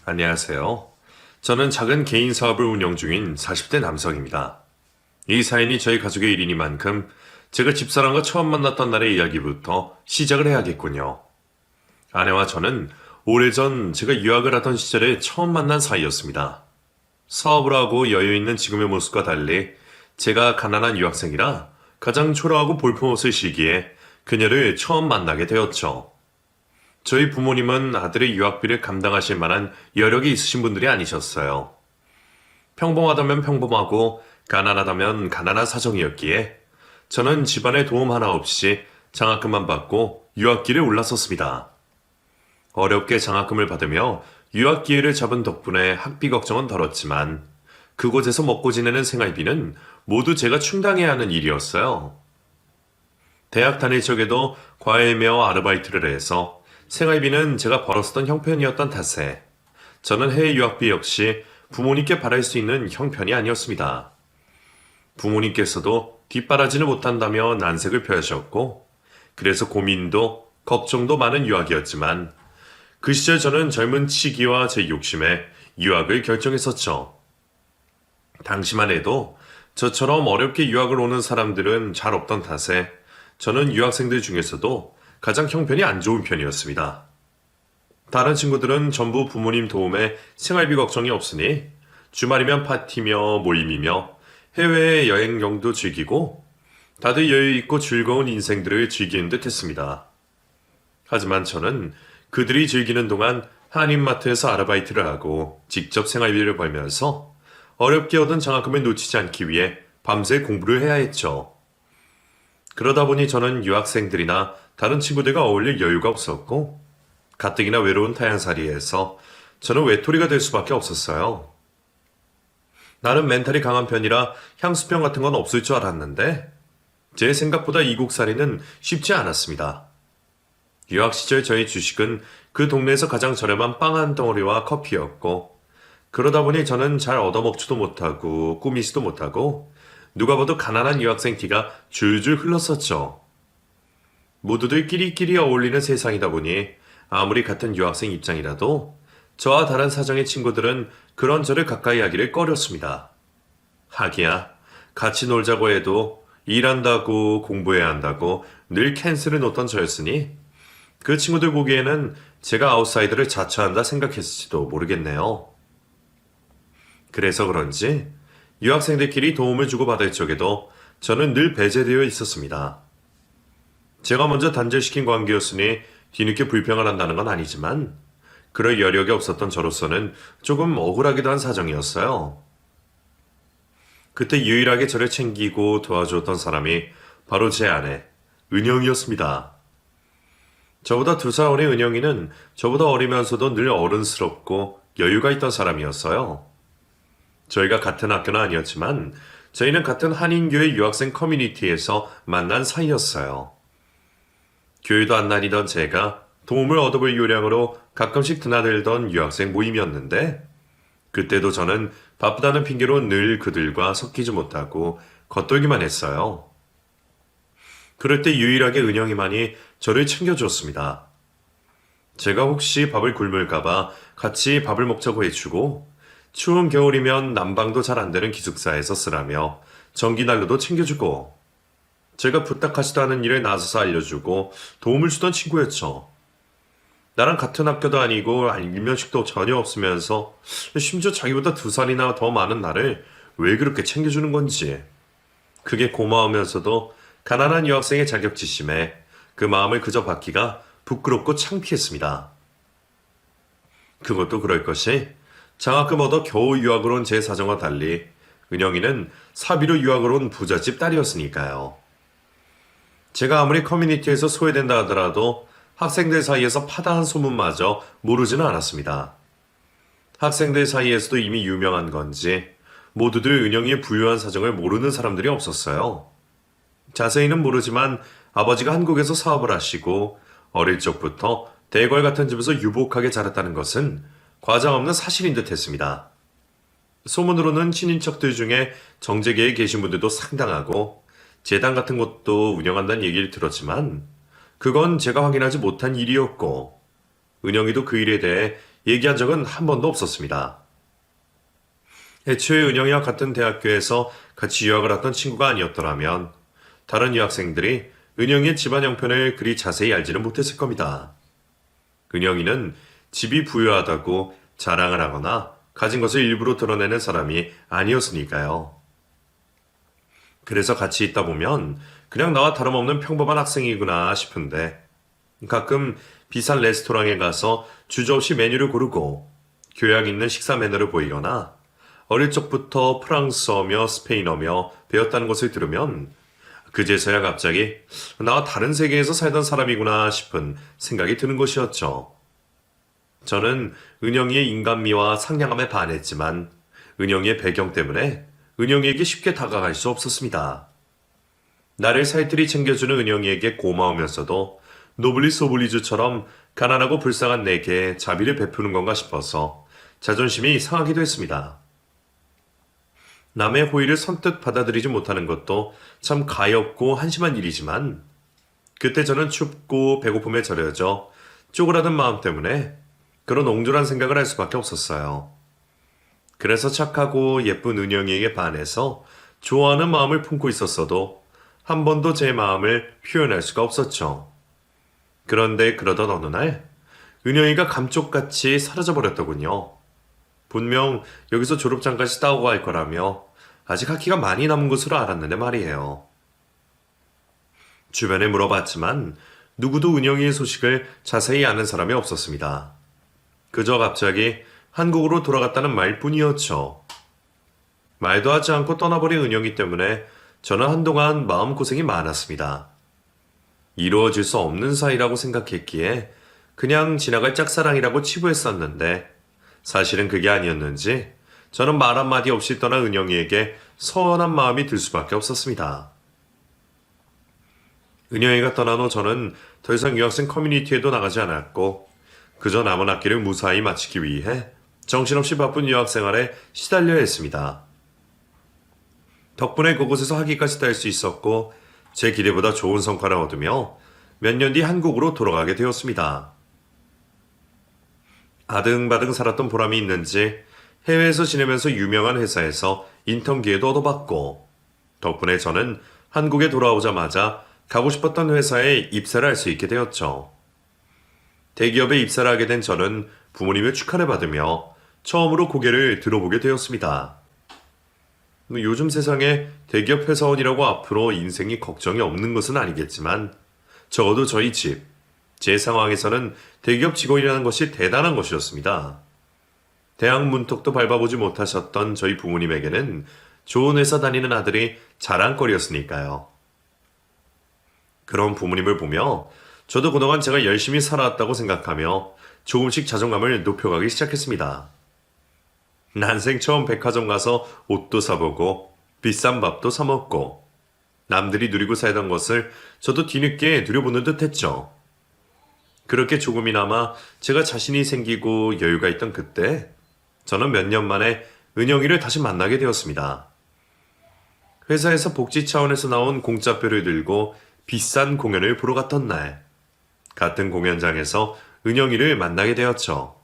안녕하세요. 저는 작은 개인 사업을 운영 중인 40대 남성입니다. 이 사연이 저희 가족의 일이니만큼 제가 집사람과 처음 만났던 날의 이야기부터 시작을 해야겠군요. 아내와 저는 오래전 제가 유학을 하던 시절에 처음 만난 사이였습니다. 사업을 하고 여유 있는 지금의 모습과 달리 제가 가난한 유학생이라 가장 초라하고 볼품없을 시기에 그녀를 처음 만나게 되었죠. 저희 부모님은 아들의 유학비를 감당하실 만한 여력이 있으신 분들이 아니셨어요. 평범하다면 평범하고 가난하다면 가난한 사정이었기에 저는 집안의 도움 하나 없이 장학금만 받고 유학길에 올라섰습니다. 어렵게 장학금을 받으며 유학 기회를 잡은 덕분에 학비 걱정은 덜었지만 그곳에서 먹고 지내는 생활비는 모두 제가 충당해야 하는 일이었어요. 대학 다닐 적에도 과외며 아르바이트를 해서 생활비는 제가 벌었던 형편이었던 탓에 저는 해외 유학비 역시 부모님께 바랄 수 있는 형편이 아니었습니다. 부모님께서도 뒷바라지를 못한다며 난색을 표하셨고 그래서 고민도 걱정도 많은 유학이었지만 그 시절 저는 젊은 치기와 제 욕심에 유학을 결정했었죠. 당시만 해도 저처럼 어렵게 유학을 오는 사람들은 잘 없던 탓에 저는 유학생들 중에서도 가장 형편이 안 좋은 편이었습니다. 다른 친구들은 전부 부모님 도움에 생활비 걱정이 없으니 주말이면 파티며 모임이며 해외 여행경도 즐기고 다들 여유 있고 즐거운 인생들을 즐기는 듯 했습니다. 하지만 저는 그들이 즐기는 동안 한인마트에서 아르바이트를 하고 직접 생활비를 벌면서 어렵게 얻은 장학금을 놓치지 않기 위해 밤새 공부를 해야 했죠. 그러다 보니 저는 유학생들이나 다른 친구들과 어울릴 여유가 없었고 가뜩이나 외로운 타향살이에서 저는 외톨이가 될 수밖에 없었어요. 나는 멘탈이 강한 편이라 향수병 같은 건 없을 줄 알았는데 제 생각보다 이국살이는 쉽지 않았습니다. 유학 시절 저희 주식은 그 동네에서 가장 저렴한 빵 한 덩어리와 커피였고 그러다 보니 저는 잘 얻어먹지도 못하고 꾸미지도 못하고 누가 봐도 가난한 유학생 티가 줄줄 흘렀었죠. 모두들 끼리끼리 어울리는 세상이다 보니 아무리 같은 유학생 입장이라도 저와 다른 사정의 친구들은 그런 저를 가까이 하기를 꺼렸습니다. 하기야 같이 놀자고 해도 일한다고 공부해야 한다고 늘 캔슬을 놓던 저였으니 그 친구들 보기에는 제가 아웃사이더를 자처한다 생각했을지도 모르겠네요. 그래서 그런지 유학생들끼리 도움을 주고받을 적에도 저는 늘 배제되어 있었습니다. 제가 먼저 단절시킨 관계였으니 뒤늦게 불평을 한다는 건 아니지만 그럴 여력이 없었던 저로서는 조금 억울하기도 한 사정이었어요. 그때 유일하게 저를 챙기고 도와주었던 사람이 바로 제 아내, 은영이었습니다. 저보다 2살 어린 은영이는 저보다 어리면서도 늘 어른스럽고 여유가 있던 사람이었어요. 저희가 같은 학교는 아니었지만 저희는 같은 한인교회 유학생 커뮤니티에서 만난 사이였어요. 교회도 안 다니던 제가 도움을 얻어볼 요량으로 가끔씩 드나들던 유학생 모임이었는데 그때도 저는 바쁘다는 핑계로 늘 그들과 섞이지 못하고 겉돌기만 했어요. 그럴 때 유일하게 은영이만이 저를 챙겨주었습니다. 제가 혹시 밥을 굶을까봐 같이 밥을 먹자고 해주고 추운 겨울이면 난방도 잘 안 되는 기숙사에서 쓰라며 전기난로도 챙겨주고 제가 부탁하지도 않은 일을 나서서 알려주고 도움을 주던 친구였죠. 나랑 같은 학교도 아니고 일면식도 전혀 없으면서 심지어 자기보다 2살이나 더 많은 나를 왜 그렇게 챙겨주는 건지 그게 고마우면서도 가난한 유학생의 자격지심에 그 마음을 그저 받기가 부끄럽고 창피했습니다. 그것도 그럴 것이 장학금 얻어 겨우 유학을 온 제 사정과 달리 은영이는 사비로 유학을 온 부잣집 딸이었으니까요. 제가 아무리 커뮤니티에서 소외된다 하더라도 학생들 사이에서 파다한 소문마저 모르지는 않았습니다. 학생들 사이에서도 이미 유명한 건지 모두들 은영이의 부유한 사정을 모르는 사람들이 없었어요. 자세히는 모르지만 아버지가 한국에서 사업을 하시고 어릴 적부터 대궐 같은 집에서 유복하게 자랐다는 것은 과장 없는 사실인 듯 했습니다. 소문으로는 친인척들 중에 정재계에 계신 분들도 상당하고 재단 같은 것도 운영한다는 얘기를 들었지만 그건 제가 확인하지 못한 일이었고 은영이도 그 일에 대해 얘기한 적은 한 번도 없었습니다. 애초에 은영이와 같은 대학교에서 같이 유학을 했던 친구가 아니었더라면 다른 유학생들이 은영이의 집안 형편을 그리 자세히 알지는 못했을 겁니다. 은영이는 집이 부유하다고 자랑을 하거나 가진 것을 일부러 드러내는 사람이 아니었으니까요. 그래서 같이 있다 보면 그냥 나와 다름없는 평범한 학생이구나 싶은데 가끔 비싼 레스토랑에 가서 주저없이 메뉴를 고르고 교양 있는 식사 매너를 보이거나 어릴 적부터 프랑스어며 스페인어며 배웠다는 것을 들으면 그제서야 갑자기 나와 다른 세계에서 살던 사람이구나 싶은 생각이 드는 것이었죠. 저는 은영이의 인간미와 상냥함에 반했지만 은영이의 배경 때문에 은영이에게 쉽게 다가갈 수 없었습니다. 나를 살뜰히 챙겨주는 은영이에게 고마우면서도 노블리스 오블리주처럼 가난하고 불쌍한 내게 자비를 베푸는 건가 싶어서 자존심이 상하기도 했습니다. 남의 호의를 선뜻 받아들이지 못하는 것도 참 가엾고 한심한 일이지만 그때 저는 춥고 배고픔에 절여져 쪼그라든 마음 때문에 그런 옹졸한 생각을 할 수밖에 없었어요. 그래서 착하고 예쁜 은영이에게 반해서 좋아하는 마음을 품고 있었어도 한 번도 제 마음을 표현할 수가 없었죠. 그런데 그러던 어느 날 은영이가 감쪽같이 사라져버렸더군요. 분명 여기서 졸업장까지 따오고 갈 거라며 아직 학기가 많이 남은 것으로 알았는데 말이에요. 주변에 물어봤지만 누구도 은영이의 소식을 자세히 아는 사람이 없었습니다. 그저 갑자기 한국으로 돌아갔다는 말뿐이었죠. 말도 하지 않고 떠나버린 은영이 때문에 저는 한동안 마음고생이 많았습니다. 이루어질 수 없는 사이라고 생각했기에 그냥 지나갈 짝사랑이라고 치부했었는데 사실은 그게 아니었는지 저는 말 한마디 없이 떠난 은영이에게 서운한 마음이 들 수밖에 없었습니다. 은영이가 떠난 후 저는 더 이상 유학생 커뮤니티에도 나가지 않았고 그저 남은 학기를 무사히 마치기 위해 정신없이 바쁜 유학생활에 시달려야 했습니다. 덕분에 그곳에서 학위까지 딸 수 있었고 제 기대보다 좋은 성과를 얻으며 몇 년 뒤 한국으로 돌아가게 되었습니다. 아등바등 살았던 보람이 있는지 해외에서 지내면서 유명한 회사에서 인턴 기회도 얻어봤고 덕분에 저는 한국에 돌아오자마자 가고 싶었던 회사에 입사를 할 수 있게 되었죠. 대기업에 입사를 하게 된 저는 부모님의 축하를 받으며 처음으로 고개를 들어보게 되었습니다. 요즘 세상에 대기업 회사원이라고 앞으로 인생이 걱정이 없는 것은 아니겠지만 적어도 저희 집, 제 상황에서는 대기업 직원이라는 것이 대단한 것이었습니다. 대학 문턱도 밟아보지 못하셨던 저희 부모님에게는 좋은 회사 다니는 아들이 자랑거리였으니까요. 그런 부모님을 보며 저도 그동안 제가 열심히 살아왔다고 생각하며 조금씩 자존감을 높여가기 시작했습니다. 난생 처음 백화점 가서 옷도 사보고 비싼 밥도 사먹고 남들이 누리고 살던 것을 저도 뒤늦게 누려보는 듯 했죠. 그렇게 조금이나마 제가 자신이 생기고 여유가 있던 그때 저는 몇 년 만에 은영이를 다시 만나게 되었습니다. 회사에서 복지 차원에서 나온 공짜표를 들고 비싼 공연을 보러 갔던 날 같은 공연장에서 은영이를 만나게 되었죠.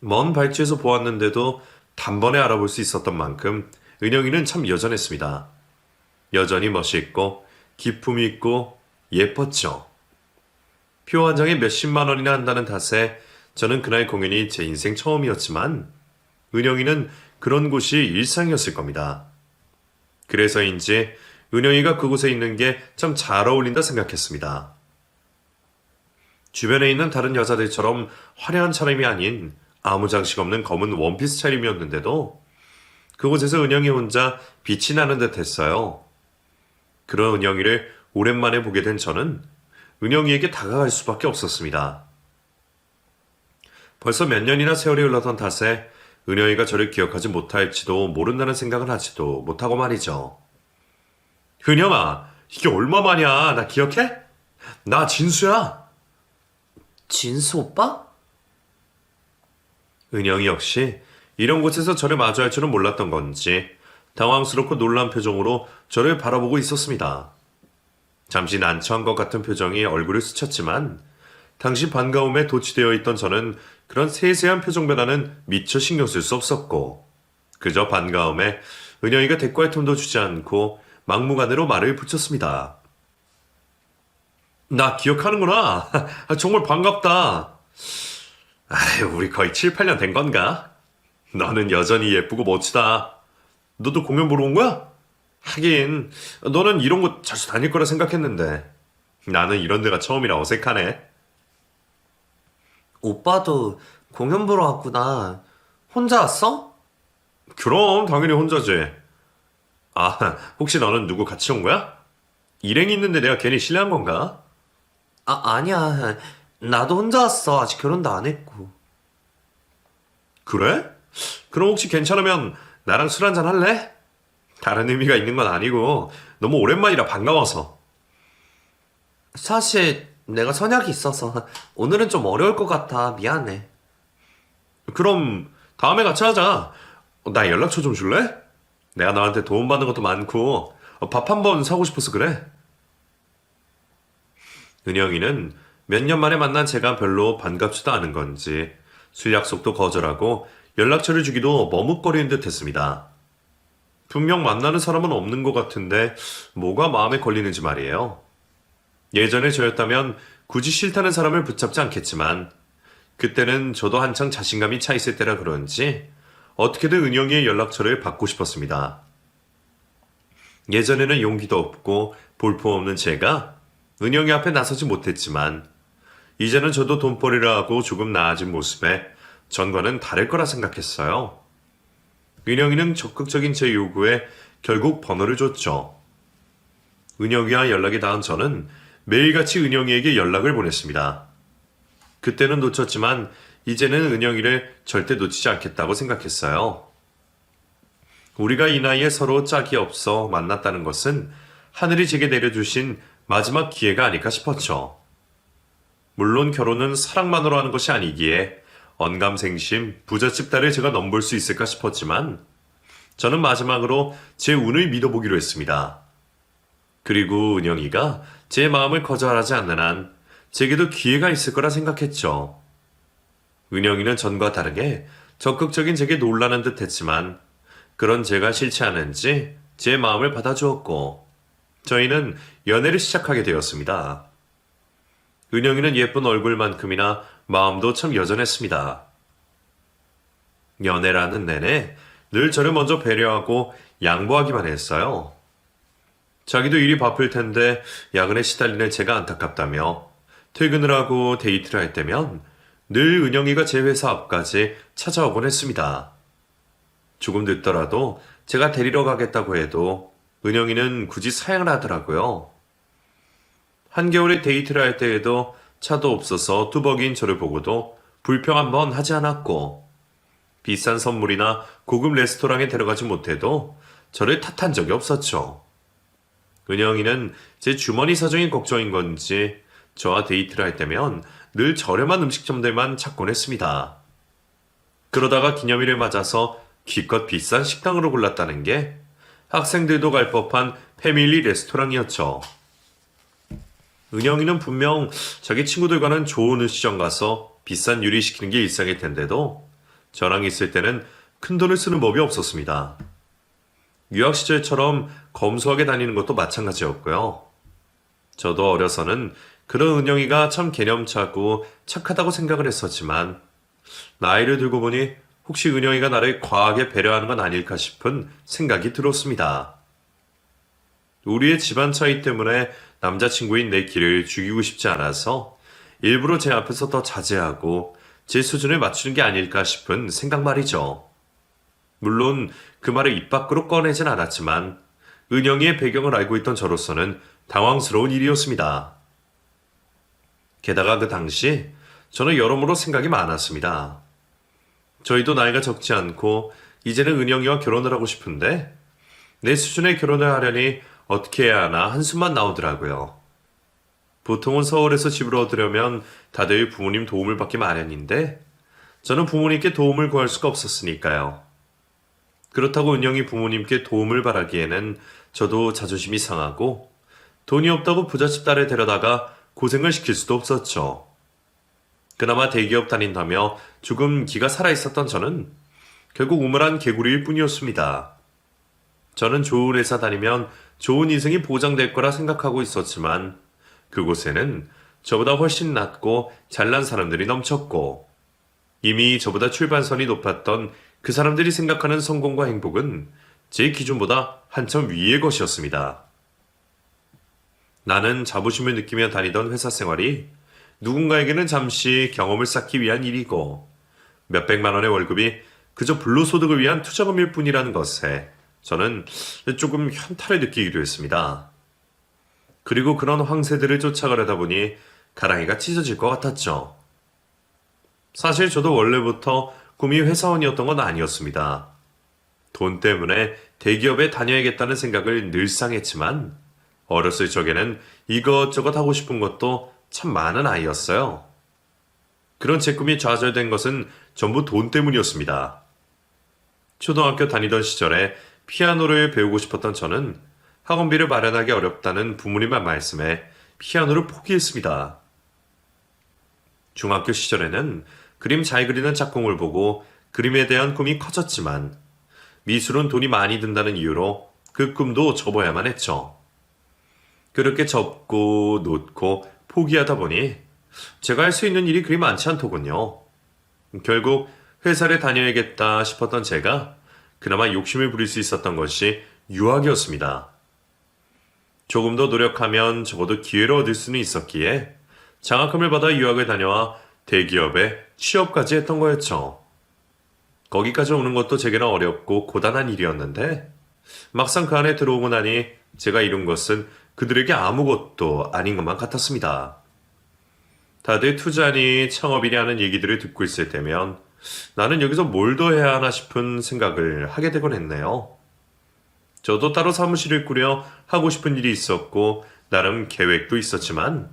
먼 발치에서 보았는데도 단번에 알아볼 수 있었던 만큼 은영이는 참 여전했습니다. 여전히 멋있고 기품이 있고 예뻤죠. 표 한 장에 몇십만 원이나 한다는 탓에 저는 그날 공연이 제 인생 처음이었지만 은영이는 그런 곳이 일상이었을 겁니다. 그래서인지 은영이가 그곳에 있는 게 참 잘 어울린다 생각했습니다. 주변에 있는 다른 여자들처럼 화려한 차림이 아닌 아무 장식 없는 검은 원피스 차림이었는데도 그곳에서 은영이 혼자 빛이 나는 듯 했어요. 그런 은영이를 오랜만에 보게 된 저는 은영이에게 다가갈 수밖에 없었습니다. 벌써 몇 년이나 세월이 흘러던 탓에 은영이가 저를 기억하지 못할지도 모른다는 생각을 하지도 못하고 말이죠. 은영아, 이게 얼마만이야? 나 기억해? 나 진수야. 진수 오빠? 은영이 역시 이런 곳에서 저를 마주할 줄은 몰랐던 건지 당황스럽고 놀란 표정으로 저를 바라보고 있었습니다. 잠시 난처한 것 같은 표정이 얼굴을 스쳤지만 당시 반가움에 도취되어 있던 저는 그런 세세한 표정 변화는 미처 신경 쓸 수 없었고 그저 반가움에 은영이가 대꾸할 틈도 주지 않고 막무가내로 말을 붙였습니다. 나 기억하는구나. 정말 반갑다. 아유, 우리 거의 7, 8년 된 건가? 너는 여전히 예쁘고 멋지다. 너도 공연 보러 온 거야? 하긴 너는 이런 곳 자주 다닐 거라 생각했는데 나는 이런 데가 처음이라 어색하네. 오빠도 공연 보러 왔구나. 혼자 왔어? 그럼 당연히 혼자지. 아, 혹시 너는 누구 같이 온 거야? 일행이 있는데 내가 괜히 실례한 건가? 아니야. 나도 혼자 왔어. 아직 결혼도 안 했고. 그래? 그럼 혹시 괜찮으면 나랑 술 한잔 할래? 다른 의미가 있는 건 아니고 너무 오랜만이라 반가워서. 사실 내가 선약이 있어서 오늘은 좀 어려울 것 같아. 미안해. 그럼 다음에 같이 하자. 나 연락처 좀 줄래? 내가 너한테 도움받는 것도 많고 밥 한 번 사고 싶어서 그래. 은영이는 몇 년 만에 만난 제가 별로 반갑지도 않은 건지 술 약속도 거절하고 연락처를 주기도 머뭇거리는 듯 했습니다. 분명 만나는 사람은 없는 것 같은데 뭐가 마음에 걸리는지 말이에요. 예전에 저였다면 굳이 싫다는 사람을 붙잡지 않겠지만 그때는 저도 한창 자신감이 차 있을 때라 그런지 어떻게든 은영이의 연락처를 받고 싶었습니다. 예전에는 용기도 없고 볼품없는 제가 은영이 앞에 나서지 못했지만 이제는 저도 돈벌이를 하고 조금 나아진 모습에 전과는 다를 거라 생각했어요. 은영이는 적극적인 제 요구에 결국 번호를 줬죠. 은영이와 연락이 닿은 저는 매일같이 은영이에게 연락을 보냈습니다. 그때는 놓쳤지만 이제는 은영이를 절대 놓치지 않겠다고 생각했어요. 우리가 이 나이에 서로 짝이 없어 만났다는 것은 하늘이 제게 내려주신 마지막 기회가 아닐까 싶었죠. 물론 결혼은 사랑만으로 하는 것이 아니기에 언감생심, 부잣집 딸을 제가 넘볼 수 있을까 싶었지만 저는 마지막으로 제 운을 믿어보기로 했습니다. 그리고 은영이가 제 마음을 거절하지 않는 한 제게도 기회가 있을 거라 생각했죠. 은영이는 전과 다르게 적극적인 제게 놀라는 듯 했지만 그런 제가 싫지 않은지 제 마음을 받아주었고 저희는 연애를 시작하게 되었습니다. 은영이는 예쁜 얼굴만큼이나 마음도 참 여전했습니다. 연애라는 내내 늘 저를 먼저 배려하고 양보하기만 했어요. 자기도 일이 바쁠 텐데 야근에 시달리는 제가 안타깝다며 퇴근을 하고 데이트를 할 때면 늘 은영이가 제 회사 앞까지 찾아오곤 했습니다. 조금 늦더라도 제가 데리러 가겠다고 해도 은영이는 굳이 사양을 하더라고요. 한겨울에 데이트를 할 때에도 차도 없어서 뚜벅이인 저를 보고도 불평 한번 하지 않았고 비싼 선물이나 고급 레스토랑에 데려가지 못해도 저를 탓한 적이 없었죠. 은영이는 제 주머니 사정이 걱정인 건지 저와 데이트를 할 때면 늘 저렴한 음식점들만 찾곤 했습니다. 그러다가 기념일을 맞아서 기껏 비싼 식당으로 골랐다는 게 학생들도 갈 법한 패밀리 레스토랑이었죠. 은영이는 분명 자기 친구들과는 좋은 음식점 가서 비싼 요리 시키는 게 일상일 텐데도 저랑 있을 때는 큰 돈을 쓰는 법이 없었습니다. 유학 시절처럼 검소하게 다니는 것도 마찬가지였고요. 저도 어려서는 그런 은영이가 참 개념차고 착하다고 생각을 했었지만 나이를 들고 보니 혹시 은영이가 나를 과하게 배려하는 건 아닐까 싶은 생각이 들었습니다. 우리의 집안 차이 때문에 남자친구인 내 길을 죽이고 싶지 않아서 일부러 제 앞에서 더 자제하고 제 수준을 맞추는 게 아닐까 싶은 생각 말이죠. 물론 그 말을 입 밖으로 꺼내진 않았지만 은영이의 배경을 알고 있던 저로서는 당황스러운 일이었습니다. 게다가 그 당시 저는 여러모로 생각이 많았습니다. 저희도 나이가 적지 않고 이제는 은영이와 결혼을 하고 싶은데 내 수준의 결혼을 하려니 어떻게 해야 하나 한숨만 나오더라고요. 보통은 서울에서 집을 얻으려면 다들 부모님 도움을 받기 마련인데 저는 부모님께 도움을 구할 수가 없었으니까요. 그렇다고 은영이 부모님께 도움을 바라기에는 저도 자존심이 상하고 돈이 없다고 부잣집 딸을 데려다가 고생을 시킬 수도 없었죠. 그나마 대기업 다닌다며 조금 기가 살아있었던 저는 결국 우물한 개구리일 뿐이었습니다. 저는 좋은 회사 다니면 좋은 인생이 보장될 거라 생각하고 있었지만 그곳에는 저보다 훨씬 낫고 잘난 사람들이 넘쳤고 이미 저보다 출발선이 높았던 그 사람들이 생각하는 성공과 행복은 제 기준보다 한참 위의 것이었습니다. 나는 자부심을 느끼며 다니던 회사 생활이 누군가에게는 잠시 경험을 쌓기 위한 일이고 몇백만 원의 월급이 그저 불로소득을 위한 투자금일 뿐이라는 것에 저는 조금 현타를 느끼기도 했습니다. 그리고 그런 황새들을 쫓아가려다 보니 가랑이가 찢어질 것 같았죠. 사실 저도 원래부터 꿈이 회사원이었던 건 아니었습니다. 돈 때문에 대기업에 다녀야겠다는 생각을 늘상 했지만 어렸을 적에는 이것저것 하고 싶은 것도 참 많은 아이였어요. 그런 제 꿈이 좌절된 것은 전부 돈 때문이었습니다. 초등학교 다니던 시절에 피아노를 배우고 싶었던 저는 학원비를 마련하기 어렵다는 부모님의 말씀에 피아노를 포기했습니다. 중학교 시절에는 그림 잘 그리는 짝꿍을 보고 그림에 대한 꿈이 커졌지만 미술은 돈이 많이 든다는 이유로 그 꿈도 접어야만 했죠. 그렇게 접고 놓고 포기하다 보니 제가 할 수 있는 일이 그리 많지 않더군요. 결국 회사를 다녀야겠다 싶었던 제가 그나마 욕심을 부릴 수 있었던 것이 유학이었습니다. 조금 더 노력하면 적어도 기회를 얻을 수는 있었기에 장학금을 받아 유학을 다녀와 대기업에 취업까지 했던 거였죠. 거기까지 오는 것도 제게는 어렵고 고단한 일이었는데 막상 그 안에 들어오고 나니 제가 이룬 것은 그들에게 아무것도 아닌 것만 같았습니다. 다들 투자니 창업이니 하는 얘기들을 듣고 있을 때면 나는 여기서 뭘 더 해야 하나 싶은 생각을 하게 되곤 했네요. 저도 따로 사무실을 꾸려 하고 싶은 일이 있었고 나름 계획도 있었지만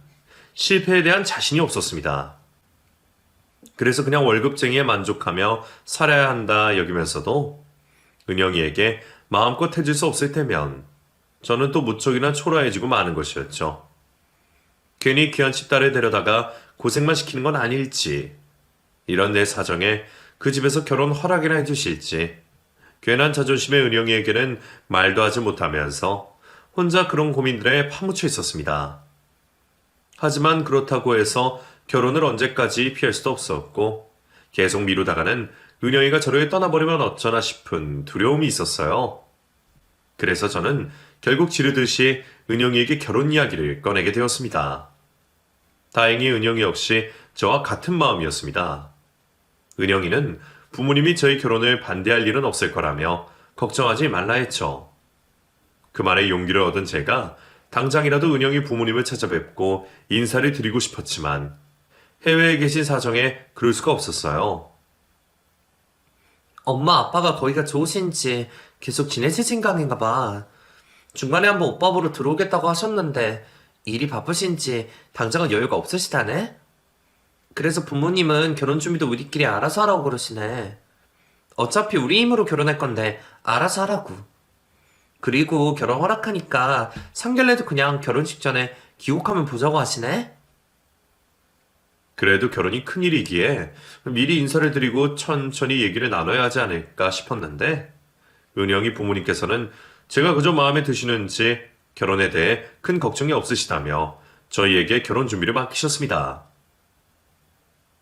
실패에 대한 자신이 없었습니다. 그래서 그냥 월급쟁이에 만족하며 살아야 한다 여기면서도 은영이에게 마음껏 해줄 수 없을 테면 저는 또 무척이나 초라해지고 마는 것이었죠. 괜히 귀한 집딸을 데려다가 고생만 시키는 건 아닐지, 이런 내 사정에 그 집에서 결혼 허락이나 해주실지, 괜한 자존심의 은영이에게는 말도 하지 못하면서 혼자 그런 고민들에 파묻혀 있었습니다. 하지만 그렇다고 해서 결혼을 언제까지 피할 수도 없었고 계속 미루다가는 은영이가 저를 떠나버리면 어쩌나 싶은 두려움이 있었어요. 그래서 저는 결국 지르듯이 은영이에게 결혼 이야기를 꺼내게 되었습니다. 다행히 은영이 역시 저와 같은 마음이었습니다. 은영이는 부모님이 저희 결혼을 반대할 일은 없을 거라며 걱정하지 말라 했죠. 그 말에 용기를 얻은 제가 당장이라도 은영이 부모님을 찾아뵙고 인사를 드리고 싶었지만 해외에 계신 사정에 그럴 수가 없었어요. 엄마 아빠가 거기가 좋으신지 계속 지내실 생각인가 봐. 중간에 한번 오빠 보러 들어오겠다고 하셨는데 일이 바쁘신지 당장은 여유가 없으시다네? 그래서 부모님은 결혼 준비도 우리끼리 알아서 하라고 그러시네. 어차피 우리 힘으로 결혼할 건데 알아서 하라고. 그리고 결혼 허락하니까 상견례도 그냥 결혼식 전에 기록하면 보자고 하시네? 그래도 결혼이 큰일이기에 미리 인사를 드리고 천천히 얘기를 나눠야 하지 않을까 싶었는데 은영이 부모님께서는 제가 그저 마음에 드시는지 결혼에 대해 큰 걱정이 없으시다며 저희에게 결혼 준비를 맡기셨습니다.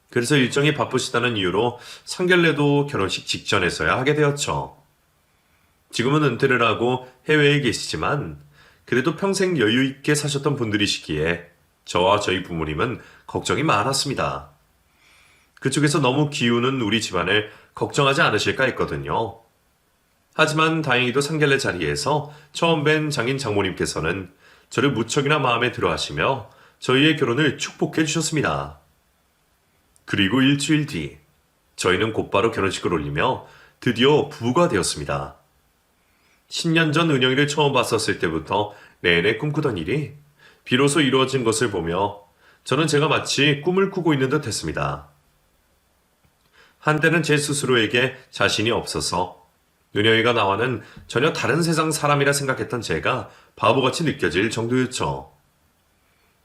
그래서 일정이 바쁘시다는 이유로 상견례도 결혼식 직전에서야 하게 되었죠. 지금은 은퇴를 하고 해외에 계시지만 그래도 평생 여유 있게 사셨던 분들이시기에 저와 저희 부모님은 걱정이 많았습니다. 그쪽에서 너무 기우는 우리 집안을 걱정하지 않으실까 했거든요. 하지만 다행히도 상견례 자리에서 처음 뵌 장인 장모님께서는 저를 무척이나 마음에 들어 하시며 저희의 결혼을 축복해 주셨습니다. 그리고 일주일 뒤 저희는 곧바로 결혼식을 올리며 드디어 부부가 되었습니다. 10년 전 은영이를 처음 봤었을 때부터 내내 꿈꾸던 일이 비로소 이루어진 것을 보며 저는 제가 마치 꿈을 꾸고 있는 듯 했습니다. 한때는 제 스스로에게 자신이 없어서 은영이가 나와는 전혀 다른 세상 사람이라 생각했던 제가 바보같이 느껴질 정도였죠.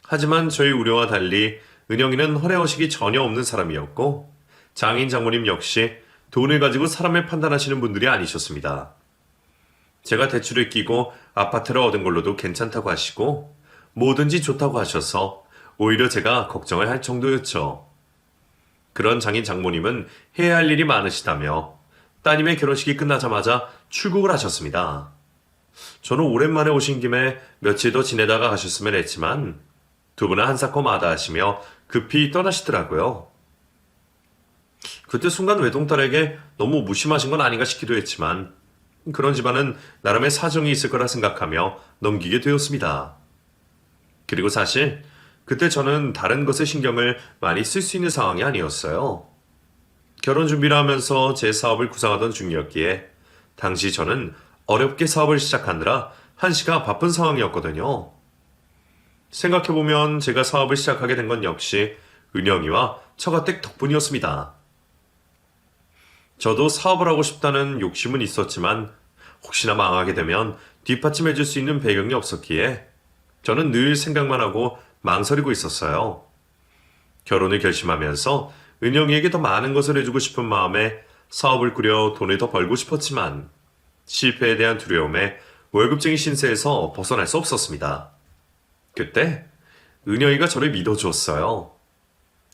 하지만 저희 우려와 달리 은영이는 허례허식이 전혀 없는 사람이었고 장인 장모님 역시 돈을 가지고 사람을 판단하시는 분들이 아니셨습니다. 제가 대출을 끼고 아파트를 얻은 걸로도 괜찮다고 하시고 뭐든지 좋다고 하셔서 오히려 제가 걱정을 할 정도였죠. 그런 장인 장모님은 해야 할 일이 많으시다며 따님의 결혼식이 끝나자마자 출국을 하셨습니다. 저는 오랜만에 오신 김에 며칠 더 지내다가 가셨으면 했지만 두 분은 한사코 마다하시며 급히 떠나시더라고요. 그때 순간 외동딸에게 너무 무심하신 건 아닌가 싶기도 했지만 그런 집안은 나름의 사정이 있을 거라 생각하며 넘기게 되었습니다. 그리고 사실 그때 저는 다른 것에 신경을 많이 쓸 수 있는 상황이 아니었어요. 결혼 준비를 하면서 제 사업을 구상하던 중이었기에 당시 저는 어렵게 사업을 시작하느라 한시가 바쁜 상황이었거든요. 생각해보면 제가 사업을 시작하게 된 건 역시 은영이와 처가댁 덕분이었습니다. 저도 사업을 하고 싶다는 욕심은 있었지만 혹시나 망하게 되면 뒷받침해줄 수 있는 배경이 없었기에 저는 늘 생각만 하고 망설이고 있었어요. 결혼을 결심하면서 은영이에게 더 많은 것을 해주고 싶은 마음에 사업을 꾸려 돈을 더 벌고 싶었지만 실패에 대한 두려움에 월급쟁이 신세에서 벗어날 수 없었습니다. 그때 은영이가 저를 믿어주었어요.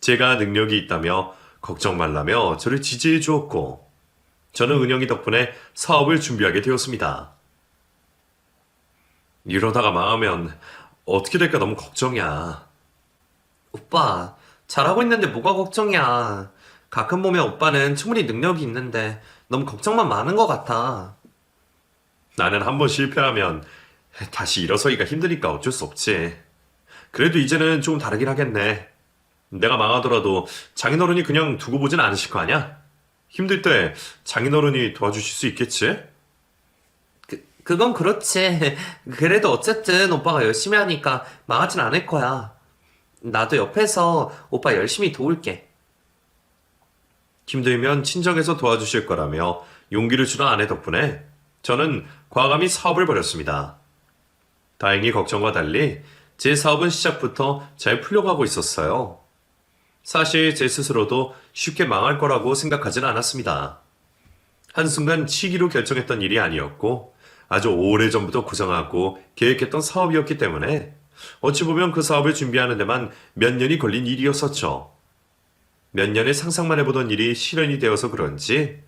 제가 능력이 있다며 걱정 말라며 저를 지지해 주었고 저는 은영이 덕분에 사업을 준비하게 되었습니다. 이러다가 망하면 어떻게 될까 너무 걱정이야. 오빠, 잘하고 있는데 뭐가 걱정이야. 가끔 보면 오빠는 충분히 능력이 있는데 너무 걱정만 많은 것 같아. 나는 한번 실패하면 다시 일어서기가 힘드니까 어쩔 수 없지. 그래도 이제는 조금 다르긴 하겠네. 내가 망하더라도 장인어른이 그냥 두고 보진 않으실 거 아니야? 힘들 때 장인어른이 도와주실 수 있겠지? 그건 그렇지. 그래도 어쨌든 오빠가 열심히 하니까 망하진 않을 거야. 나도 옆에서 오빠 열심히 도울게. 힘들면 친정에서 도와주실 거라며 용기를 주는 아내 덕분에 저는 과감히 사업을 벌였습니다. 다행히 걱정과 달리 제 사업은 시작부터 잘 풀려가고 있었어요. 사실 제 스스로도 쉽게 망할 거라고 생각하진 않았습니다. 한순간 치기로 결정했던 일이 아니었고 아주 오래전부터 구상하고 계획했던 사업이었기 때문에 어찌 보면 그 사업을 준비하는 데만 몇 년이 걸린 일이었었죠. 몇 년의 상상만 해보던 일이 실현이 되어서 그런지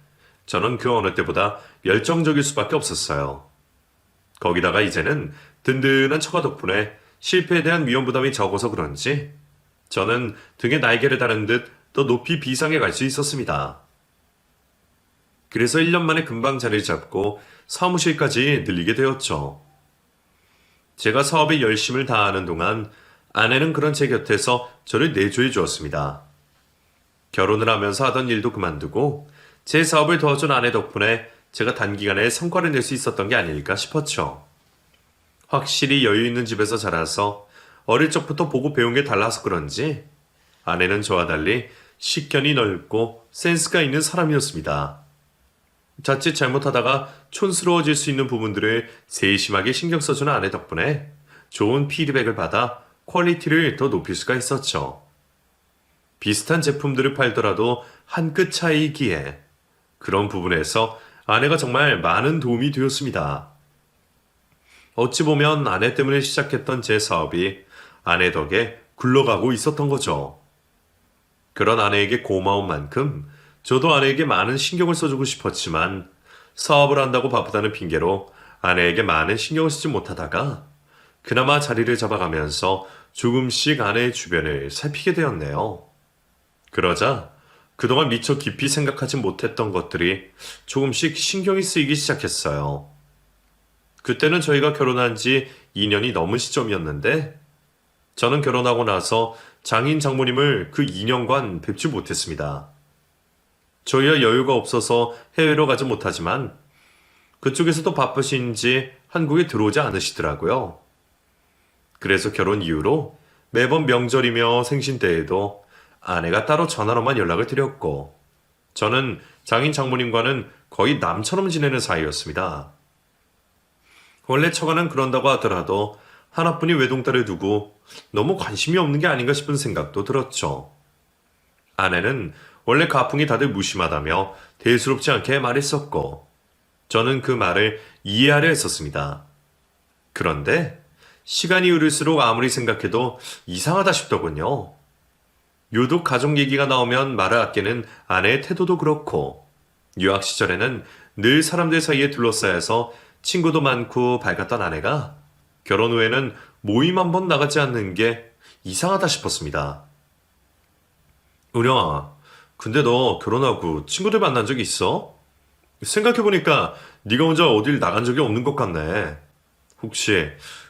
저는 그 어느 때보다 열정적일 수밖에 없었어요. 거기다가 이제는 든든한 처가 덕분에 실패에 대한 위험 부담이 적어서 그런지 저는 등에 날개를 다는 듯 더 높이 비상에 갈 수 있었습니다. 그래서 1년 만에 금방 자리를 잡고 사무실까지 늘리게 되었죠. 제가 사업에 열심을 다하는 동안 아내는 그런 제 곁에서 저를 내조해 주었습니다. 결혼을 하면서 하던 일도 그만두고 제 사업을 도와준 아내 덕분에 제가 단기간에 성과를 낼 수 있었던 게 아닐까 싶었죠. 확실히 여유 있는 집에서 자라서 어릴 적부터 보고 배운 게 달라서 그런지 아내는 저와 달리 식견이 넓고 센스가 있는 사람이었습니다. 자칫 잘못하다가 촌스러워질 수 있는 부분들을 세심하게 신경 써주는 아내 덕분에 좋은 피드백을 받아 퀄리티를 더 높일 수가 있었죠. 비슷한 제품들을 팔더라도 한 끗 차이이기에 그런 부분에서 아내가 정말 많은 도움이 되었습니다. 어찌 보면 아내 때문에 시작했던 제 사업이 아내 덕에 굴러가고 있었던 거죠. 그런 아내에게 고마운 만큼 저도 아내에게 많은 신경을 써주고 싶었지만 사업을 한다고 바쁘다는 핑계로 아내에게 많은 신경을 쓰지 못하다가 그나마 자리를 잡아가면서 조금씩 아내의 주변을 살피게 되었네요. 그러자 그동안 미처 깊이 생각하지 못했던 것들이 조금씩 신경이 쓰이기 시작했어요. 그때는 저희가 결혼한 지 2년이 넘은 시점이었는데 저는 결혼하고 나서 장인 장모님을 그 2년간 뵙지 못했습니다. 저희야 여유가 없어서 해외로 가지 못하지만 그쪽에서도 바쁘신지 한국에 들어오지 않으시더라고요. 그래서 결혼 이후로 매번 명절이며 생신 때에도 아내가 따로 전화로만 연락을 드렸고 저는 장인 장모님과는 거의 남처럼 지내는 사이였습니다. 원래 처가는 그런다고 하더라도 하나뿐인 외동딸을 두고 너무 관심이 없는 게 아닌가 싶은 생각도 들었죠. 아내는 원래 가풍이 다들 무심하다며 대수롭지 않게 말했었고, 저는 그 말을 이해하려 했었습니다. 그런데 시간이 흐를수록 아무리 생각해도 이상하다 싶더군요. 유독 가족 얘기가 나오면 말을 아끼는 아내의 태도도 그렇고, 유학 시절에는 늘 사람들 사이에 둘러싸여서 친구도 많고 밝았던 아내가 결혼 후에는 모임 한 번 나가지 않는 게 이상하다 싶었습니다. 은영아, 근데 너 결혼하고 친구들 만난 적 있어? 생각해보니까 네가 혼자 어딜 나간 적이 없는 것 같네. 혹시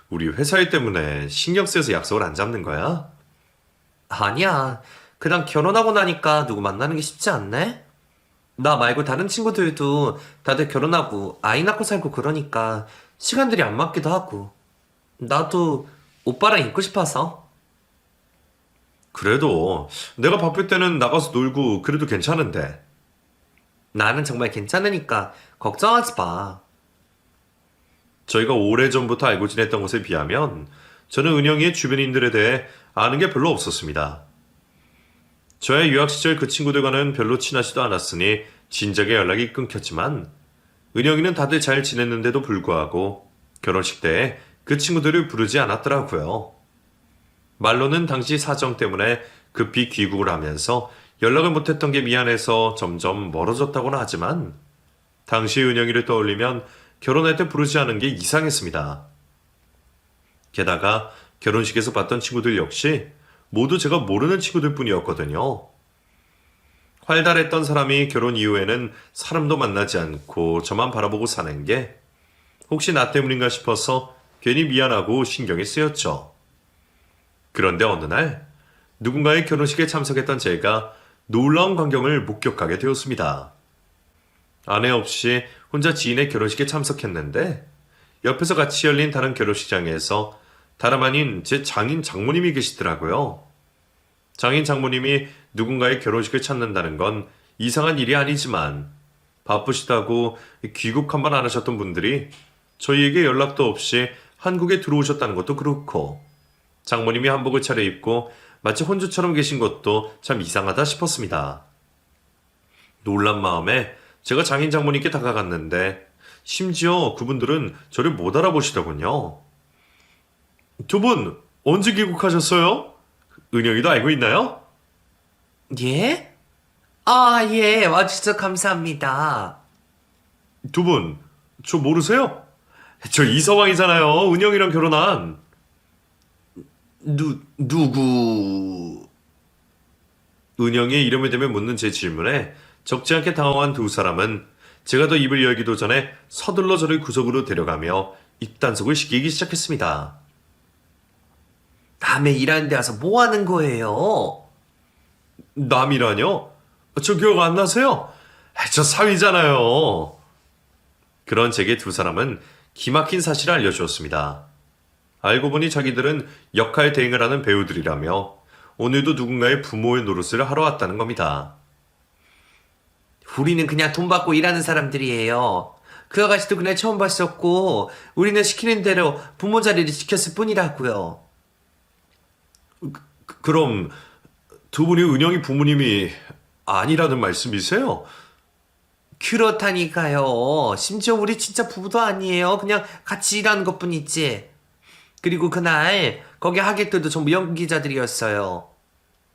우리 회사 일 때문에 신경 쓰여서 약속을 안 잡는 거야? 아니야. 그냥 결혼하고 나니까 누구 만나는 게 쉽지 않네? 나 말고 다른 친구들도 다들 결혼하고 아이 낳고 살고 그러니까 시간들이 안 맞기도 하고. 나도 오빠랑 있고 싶어서. 그래도 내가 바쁠 때는 나가서 놀고 그래도 괜찮은데. 나는 정말 괜찮으니까 걱정하지 마. 저희가 오래전부터 알고 지냈던 것에 비하면 저는 은영이의 주변인들에 대해 아는 게 별로 없었습니다. 저의 유학 시절 그 친구들과는 별로 친하지도 않았으니 진작에 연락이 끊겼지만, 은영이는 다들 잘 지냈는데도 불구하고 결혼식 때에 그 친구들을 부르지 않았더라고요. 말로는 당시 사정 때문에 급히 귀국을 하면서 연락을 못했던 게 미안해서 점점 멀어졌다고는 하지만, 당시 은영이를 떠올리면 결혼할 때 부르지 않은 게 이상했습니다. 게다가 결혼식에서 봤던 친구들 역시 모두 제가 모르는 친구들 뿐이었거든요. 활달했던 사람이 결혼 이후에는 사람도 만나지 않고 저만 바라보고 사는 게 혹시 나 때문인가 싶어서 괜히 미안하고 신경이 쓰였죠. 그런데 어느 날 누군가의 결혼식에 참석했던 제가 놀라운 광경을 목격하게 되었습니다. 아내 없이 혼자 지인의 결혼식에 참석했는데, 옆에서 같이 열린 다른 결혼식장에서 다름 아닌 제 장인 장모님이 계시더라고요. 장인 장모님이 누군가의 결혼식을 찾는다는 건 이상한 일이 아니지만, 바쁘시다고 귀국 한 번 안 하셨던 분들이 저희에게 연락도 없이 한국에 들어오셨다는 것도 그렇고, 장모님이 한복을 차려입고 마치 혼주처럼 계신 것도 참 이상하다 싶었습니다. 놀란 마음에 제가 장인 장모님께 다가갔는데, 심지어 그분들은 저를 못 알아보시더군요. 두 분 언제 귀국하셨어요? 은영이도 알고 있나요? 예? 아, 예. 와주셔서 감사합니다. 두 분, 저 모르세요? 저 이서방이잖아요. 은영이랑 결혼한. 누구? 은영의 이름을 대며 묻는 제 질문에 적지 않게 당황한 두 사람은 제가 더 입을 열기도 전에 서둘러 저를 구석으로 데려가며 입단속을 시키기 시작했습니다. 남의 일하는 데 와서 뭐 하는 거예요? 남이라뇨? 저 기억 안 나세요? 저 사위잖아요. 그런 제게 두 사람은 기막힌 사실을 알려주었습니다. 알고 보니 자기들은 역할 대행을 하는 배우들이라며 오늘도 누군가의 부모의 노릇을 하러 왔다는 겁니다. 우리는 그냥 돈 받고 일하는 사람들이에요. 그 아가씨도 그날 처음 봤었고, 우리는 시키는 대로 부모 자리를 지켰을 뿐이라고요. 그럼 두 분이 은영이 부모님이 아니라는 말씀이세요? 그렇다니까요. 심지어 우리 진짜 부부도 아니에요. 그냥 같이 일하는 것 뿐이지. 그리고 그날 거기 하객들도 전부 연기자들이었어요.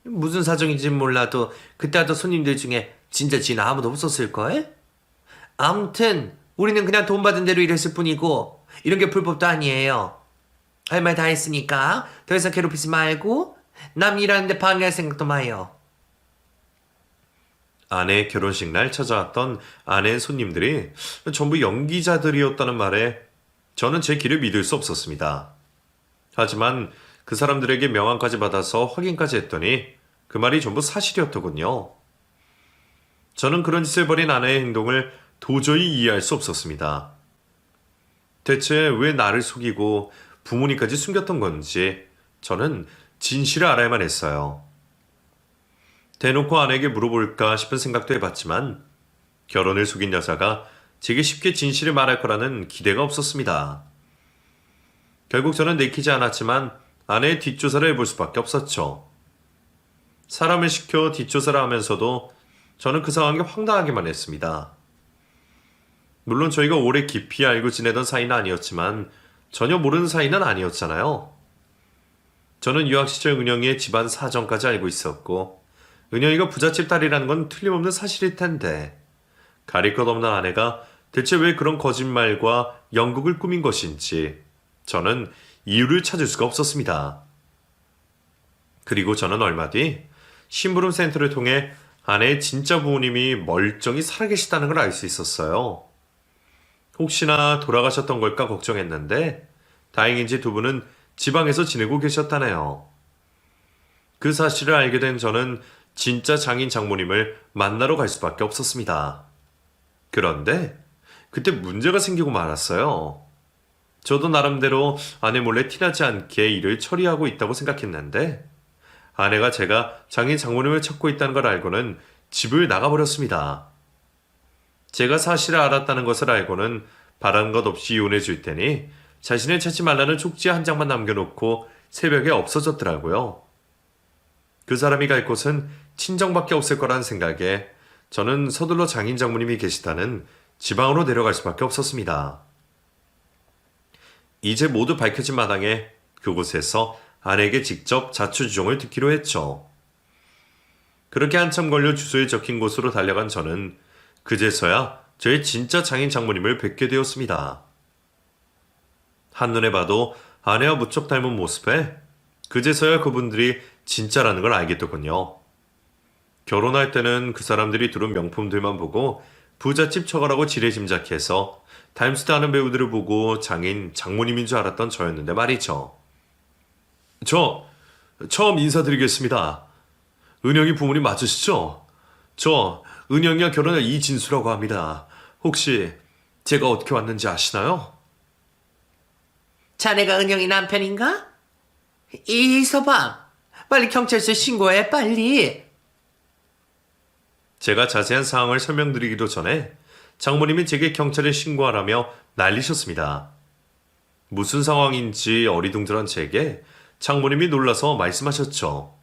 무슨 사정인지는 몰라도 그때 하던 손님들 중에 진짜 지인 아무도 없었을걸? 아무튼 우리는 그냥 돈 받은 대로 일했을 뿐이고 이런 게 불법도 아니에요. 할 말 다 했으니까 더 이상 괴롭히지 말고 남 일하는데 방해할 생각도 마요. 아내의 결혼식 날 찾아왔던 아내의 손님들이 전부 연기자들이었다는 말에 저는 제 귀를 믿을 수 없었습니다. 하지만 그 사람들에게 명함까지 받아서 확인까지 했더니 그 말이 전부 사실이었더군요. 저는 그런 짓을 벌인 아내의 행동을 도저히 이해할 수 없었습니다. 대체 왜 나를 속이고 부모님까지 숨겼던 건지 저는 진실을 알아야만 했어요. 대놓고 아내에게 물어볼까 싶은 생각도 해봤지만 결혼을 속인 여자가 제게 쉽게 진실을 말할 거라는 기대가 없었습니다. 결국 저는 내키지 않았지만 아내의 뒷조사를 해볼 수밖에 없었죠. 사람을 시켜 뒷조사를 하면서도 저는 그 상황이 황당하기만 했습니다. 물론 저희가 오래 깊이 알고 지내던 사이는 아니었지만 전혀 모르는 사이는 아니었잖아요. 저는 유학 시절 은영이의 집안 사정까지 알고 있었고 은영이가 부잣집 딸이라는 건 틀림없는 사실일 텐데 가릴 것 없는 아내가 대체 왜 그런 거짓말과 연극을 꾸민 것인지 저는 이유를 찾을 수가 없었습니다. 그리고 저는 얼마 뒤 심부름 센터를 통해 아내의 진짜 부모님이 멀쩡히 살아계시다는 걸 알 수 있었어요. 혹시나 돌아가셨던 걸까 걱정했는데 다행인지 두 분은 지방에서 지내고 계셨다네요. 그 사실을 알게 된 저는 진짜 장인 장모님을 만나러 갈 수밖에 없었습니다. 그런데 그때 문제가 생기고 말았어요. 저도 나름대로 아내 몰래 티나지 않게 일을 처리하고 있다고 생각했는데 아내가 제가 장인 장모님을 찾고 있다는 걸 알고는 집을 나가버렸습니다. 제가 사실을 알았다는 것을 알고는 바라는 것 없이 이혼해 줄 테니 자신을 찾지 말라는 쪽지 한 장만 남겨놓고 새벽에 없어졌더라고요. 그 사람이 갈 곳은 친정밖에 없을 거란 생각에 저는 서둘러 장인 장모님이 계시다는 지방으로 내려갈 수밖에 없었습니다. 이제 모두 밝혀진 마당에 그곳에서 아내에게 직접 자초지종을 듣기로 했죠. 그렇게 한참 걸려 주소에 적힌 곳으로 달려간 저는 그제서야 저의 진짜 장인 장모님을 뵙게 되었습니다. 한눈에 봐도 아내와 무척 닮은 모습에 그제서야 그분들이 진짜라는 걸 알겠더군요. 결혼할 때는 그 사람들이 두른 명품들만 보고 부잣집 처가라고 지레짐작해서 닮지도 않은 배우들을 보고 장인 장모님인 줄 알았던 저였는데 말이죠. 저 처음 인사드리겠습니다. 은영이 부모님 맞으시죠? 저 은영이와 결혼할 이진수라고 합니다. 혹시 제가 어떻게 왔는지 아시나요? 자네가 은영이 남편인가? 이서방, 빨리 경찰서에 신고해, 빨리. 제가 자세한 상황을 설명드리기도 전에 장모님이 제게 경찰에 신고하라며 난리셨습니다. 무슨 상황인지 어리둥절한 제게 장모님이 놀라서 말씀하셨죠.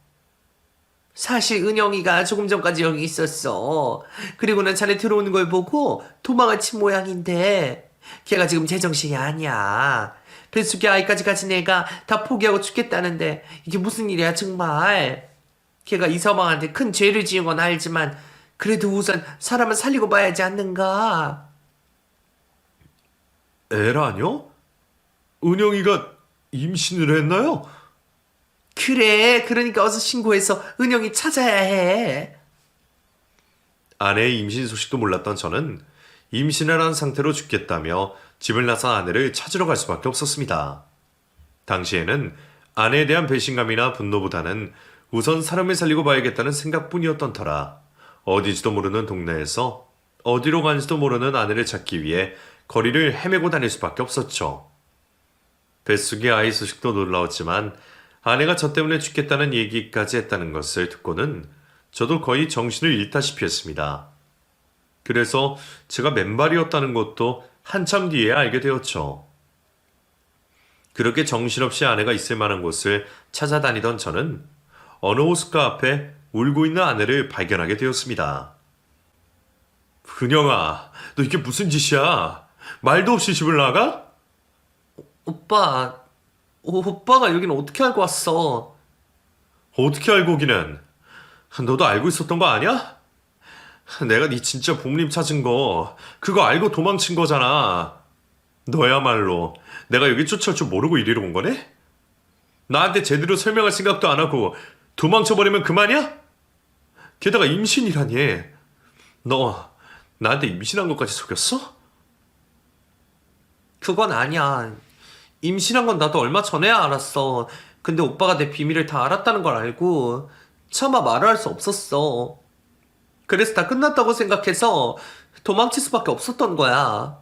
사실 은영이가 조금 전까지 여기 있었어. 그리고는 자네 들어오는 걸 보고 도망을 친 모양인데 걔가 지금 제정신이 아니야. 뱃속에 아이까지 가진 애가 다 포기하고 죽겠다는데 이게 무슨 일이야 정말. 걔가 이서방한테 큰 죄를 지은 건 알지만 그래도 우선 사람은 살리고 봐야지 않는가. 에라뇨? 은영이가 임신을 했나요? 그래, 그러니까 어서 신고해서 은영이 찾아야 해. 아내의 임신 소식도 몰랐던 저는 임신을 한 상태로 죽겠다며 집을 나선 아내를 찾으러 갈 수밖에 없었습니다. 당시에는 아내에 대한 배신감이나 분노보다는 우선 사람을 살리고 봐야겠다는 생각뿐이었던 터라 어디지도 모르는 동네에서 어디로 간지도 모르는 아내를 찾기 위해 거리를 헤매고 다닐 수밖에 없었죠. 뱃속의 아이 소식도 놀라웠지만 아내가 저 때문에 죽겠다는 얘기까지 했다는 것을 듣고는 저도 거의 정신을 잃다시피 했습니다. 그래서 제가 맨발이었다는 것도 한참 뒤에 알게 되었죠. 그렇게 정신없이 아내가 있을 만한 곳을 찾아다니던 저는 어느 호숫가 앞에 울고 있는 아내를 발견하게 되었습니다. 은영아, 너 이게 무슨 짓이야? 말도 없이 집을 나가? 오빠가 여기는 어떻게 알고 왔어? 어떻게 알고 오기는? 너도 알고 있었던 거 아니야? 내가 네 진짜 부모님 찾은 거 그거 알고 도망친 거잖아. 너야말로 내가 여기 쫓아올 줄 모르고 이리로 온 거네? 나한테 제대로 설명할 생각도 안 하고 도망쳐버리면 그만이야? 게다가 임신이라니. 너 나한테 임신한 것까지 속였어? 그건 아니야. 임신한 건 나도 얼마 전에야 알았어. 근데 오빠가 내 비밀을 다 알았다는 걸 알고 차마 말을 할 수 없었어. 그래서 다 끝났다고 생각해서 도망칠 수밖에 없었던 거야.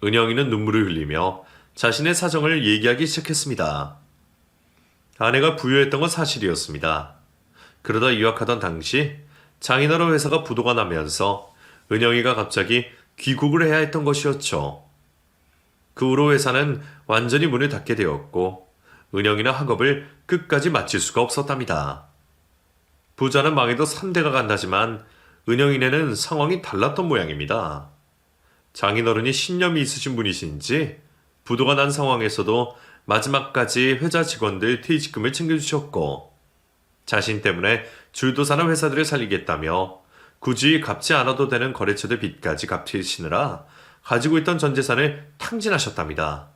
은영이는 눈물을 흘리며 자신의 사정을 얘기하기 시작했습니다. 아내가 부유했던 건 사실이었습니다. 그러다 유학하던 당시 장인어른 회사가 부도가 나면서 은영이가 갑자기 귀국을 해야 했던 것이었죠. 그 후로 회사는 완전히 문을 닫게 되었고 은영이는 학업을 끝까지 마칠 수가 없었답니다. 부자는 망해도 3대가 간다지만 은영이네는 상황이 달랐던 모양입니다. 장인어른이 신념이 있으신 분이신지 부도가 난 상황에서도 마지막까지 회사 직원들 퇴직금을 챙겨주셨고 자신 때문에 줄도 사는 회사들을 살리겠다며 굳이 갚지 않아도 되는 거래처들 빚까지 갚으시느라 가지고 있던 전 재산을 탕진하셨답니다.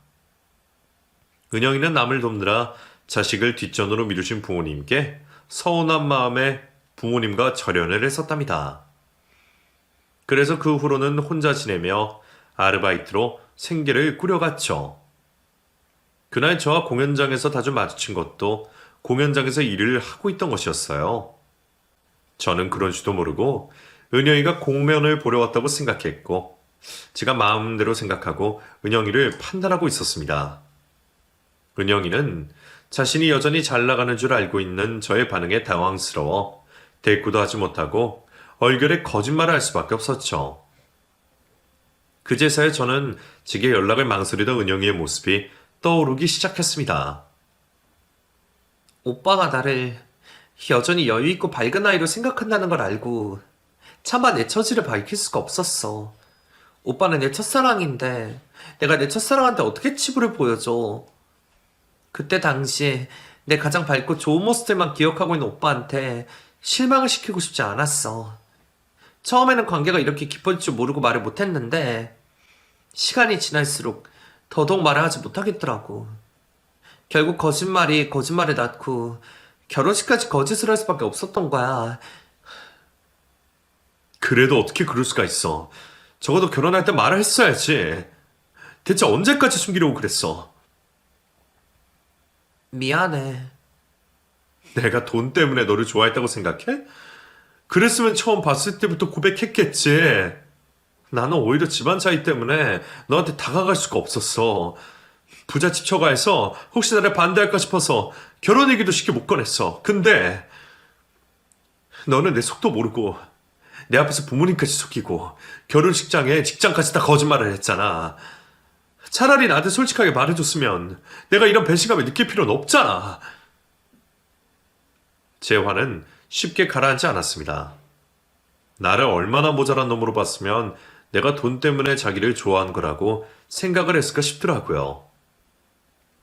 은영이는 남을 돕느라 자식을 뒷전으로 미루신 부모님께 서운한 마음에 부모님과 절연을 했었답니다. 그래서 그 후로는 혼자 지내며 아르바이트로 생계를 꾸려갔죠. 그날 저와 공연장에서 자주 마주친 것도 공연장에서 일을 하고 있던 것이었어요. 저는 그런 줄도 모르고 은영이가 공연을 보러 왔다고 생각했고 제가 마음대로 생각하고 은영이를 판단하고 있었습니다. 은영이는 자신이 여전히 잘 나가는 줄 알고 있는 저의 반응에 당황스러워 대꾸도 하지 못하고 얼결에 거짓말을 할 수밖에 없었죠. 그제서야 저는 제게 연락을 망설이던 은영이의 모습이 떠오르기 시작했습니다. 오빠가 나를 여전히 여유있고 밝은 아이로 생각한다는 걸 알고 차마 내 처지를 밝힐 수가 없었어. 오빠는 내 첫사랑인데 내가 내 첫사랑한테 어떻게 치부를 보여줘. 그때 당시 내 가장 밝고 좋은 모습들만 기억하고 있는 오빠한테 실망을 시키고 싶지 않았어. 처음에는 관계가 이렇게 깊어질 줄 모르고 말을 못했는데 시간이 지날수록 더더욱 말을 하지 못하겠더라고. 결국 거짓말이 거짓말을 낳고 결혼식까지 거짓을 할 수밖에 없었던 거야. 그래도 어떻게 그럴 수가 있어. 적어도 결혼할 때 말을 했어야지. 대체 언제까지 숨기려고 그랬어? 미안해. 내가 돈 때문에 너를 좋아했다고 생각해? 그랬으면 처음 봤을 때부터 고백했겠지. 나는 오히려 집안 차이 때문에 너한테 다가갈 수가 없었어. 부잣집 처가에서 혹시 나를 반대할까 싶어서 결혼 얘기도 쉽게 못 꺼냈어. 근데 너는 내 속도 모르고 내 앞에서 부모님까지 속이고 결혼식장에 직장까지 다 거짓말을 했잖아. 차라리 나한테 솔직하게 말해줬으면 내가 이런 배신감을 느낄 필요는 없잖아. 제 화는 쉽게 가라앉지 않았습니다. 나를 얼마나 모자란 놈으로 봤으면 내가 돈 때문에 자기를 좋아한 거라고 생각을 했을까 싶더라고요.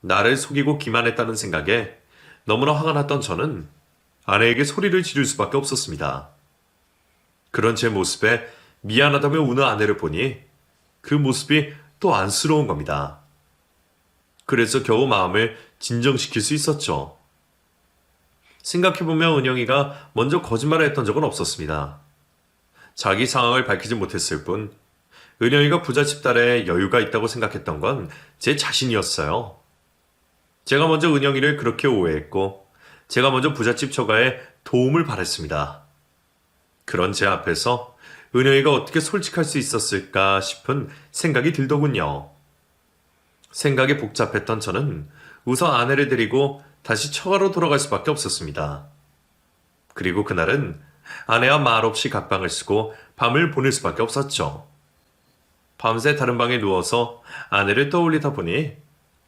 나를 속이고 기만했다는 생각에 너무나 화가 났던 저는 아내에게 소리를 지를 수밖에 없었습니다. 그런 제 모습에 미안하다며 우는 아내를 보니 그 모습이 또 안쓰러운 겁니다. 그래서 겨우 마음을 진정시킬 수 있었죠. 생각해보면 은영이가 먼저 거짓말을 했던 적은 없었습니다. 자기 상황을 밝히지 못했을 뿐 은영이가 부잣집 딸에 여유가 있다고 생각했던 건 제 자신이었어요. 제가 먼저 은영이를 그렇게 오해했고 제가 먼저 부잣집 처가에 도움을 바랬습니다. 그런 제 앞에서 은영이가 어떻게 솔직할 수 있었을까 싶은 생각이 들더군요. 생각이 복잡했던 저는 우선 아내를 데리고 다시 처가로 돌아갈 수밖에 없었습니다. 그리고 그날은 아내와 말없이 각방을 쓰고 밤을 보낼 수밖에 없었죠. 밤새 다른 방에 누워서 아내를 떠올리다 보니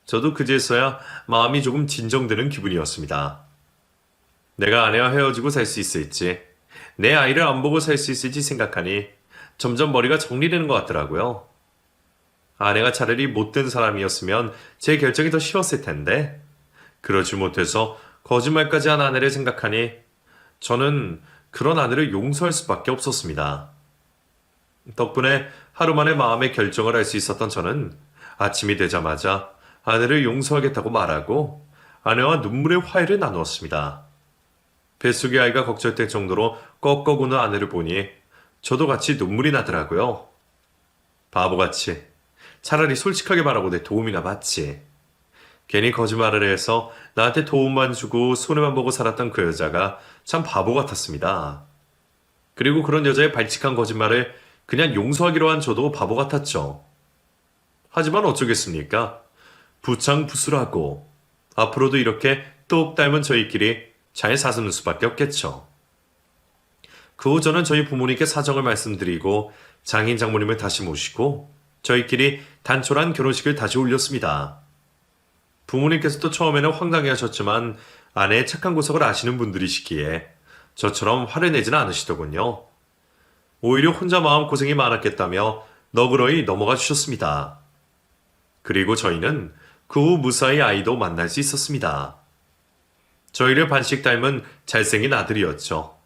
저도 그제서야 마음이 조금 진정되는 기분이었습니다. 내가 아내와 헤어지고 살 수 있을지, 내 아이를 안 보고 살 수 있을지 생각하니 점점 머리가 정리되는 것 같더라고요. 아내가 차라리 못된 사람이었으면 제 결정이 더 쉬웠을 텐데 그러지 못해서 거짓말까지 한 아내를 생각하니 저는 그런 아내를 용서할 수밖에 없었습니다. 덕분에 하루 만에 마음의 결정을 할 수 있었던 저는 아침이 되자마자 아내를 용서하겠다고 말하고 아내와 눈물의 화해를 나누었습니다. 뱃속의 아이가 걱정될 정도로 꺽꺽 우는 아내를 보니 저도 같이 눈물이 나더라고요. 바보같이 차라리 솔직하게 말하고 내 도움이나 받지. 괜히 거짓말을 해서 나한테 도움만 주고 손해만 보고 살았던 그 여자가 참 바보 같았습니다. 그리고 그런 여자의 발칙한 거짓말을 그냥 용서하기로 한 저도 바보 같았죠. 하지만 어쩌겠습니까? 부창부수라고 앞으로도 이렇게 똑 닮은 저희끼리 잘 사는 수밖에 없겠죠. 그 후 저는 저희 부모님께 사정을 말씀드리고 장인 장모님을 다시 모시고 저희끼리 단촐한 결혼식을 다시 올렸습니다. 부모님께서도 처음에는 황당해 하셨지만 아내의 착한 구석을 아시는 분들이시기에 저처럼 화를 내지는 않으시더군요. 오히려 혼자 마음고생이 많았겠다며 너그러이 넘어가 주셨습니다. 그리고 저희는 그 후 무사히 아이도 만날 수 있었습니다. 저희를 반씩 닮은 잘생긴 아들이었죠.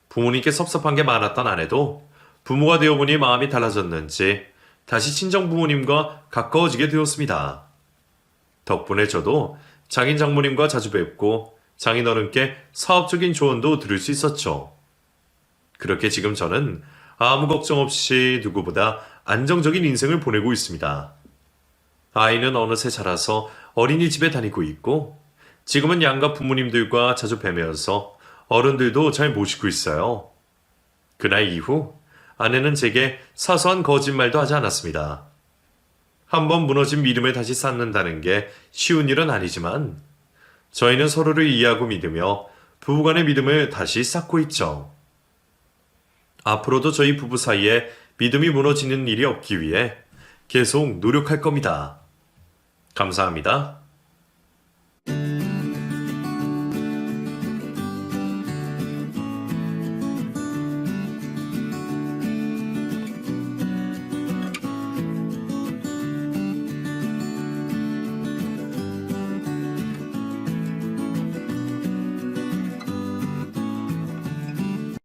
부모님께 섭섭한 게 많았던 아내도 부모가 되어보니 마음이 달라졌는지 다시 친정 부모님과 가까워지게 되었습니다. 덕분에 저도 장인 장모님과 자주 뵙고 장인어른께 사업적인 조언도 들을 수 있었죠. 그렇게 지금 저는 아무 걱정 없이 누구보다 안정적인 인생을 보내고 있습니다. 아이는 어느새 자라서 어린이집에 다니고 있고 지금은 양가 부모님들과 자주 뵈면서 어른들도 잘 모시고 있어요. 그날 이후 아내는 제게 사소한 거짓말도 하지 않았습니다. 한번 무너진 믿음을 다시 쌓는다는 게 쉬운 일은 아니지만 저희는 서로를 이해하고 믿으며 부부간의 믿음을 다시 쌓고 있죠. 앞으로도 저희 부부 사이에 믿음이 무너지는 일이 없기 위해 계속 노력할 겁니다. 감사합니다.